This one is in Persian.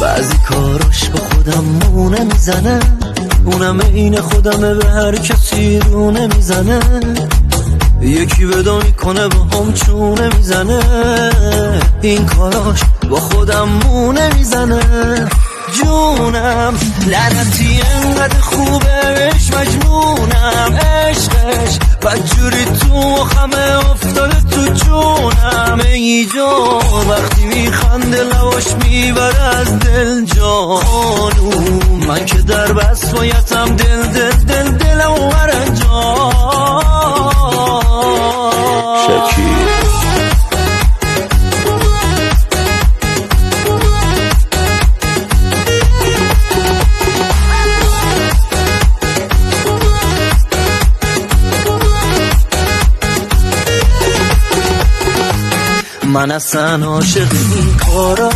بعضی کاراش به خودم مونه میزنه، اونم این خودمه به هر کسی رونه میزنه. یکی ودا میکنه با هم چونه میزنه، این کاراش با خودم مونه میزنه. جونم لعنتی انقدر خوبش مجنونم، عشقش بدجوری تو خمه افتاده تو جونم. ای جان وقتی میخنده لواش میبره از دل جانو، من که در وصفایتم دل دل دل دلم ور جان شکی. من اصلا عاشق این کارا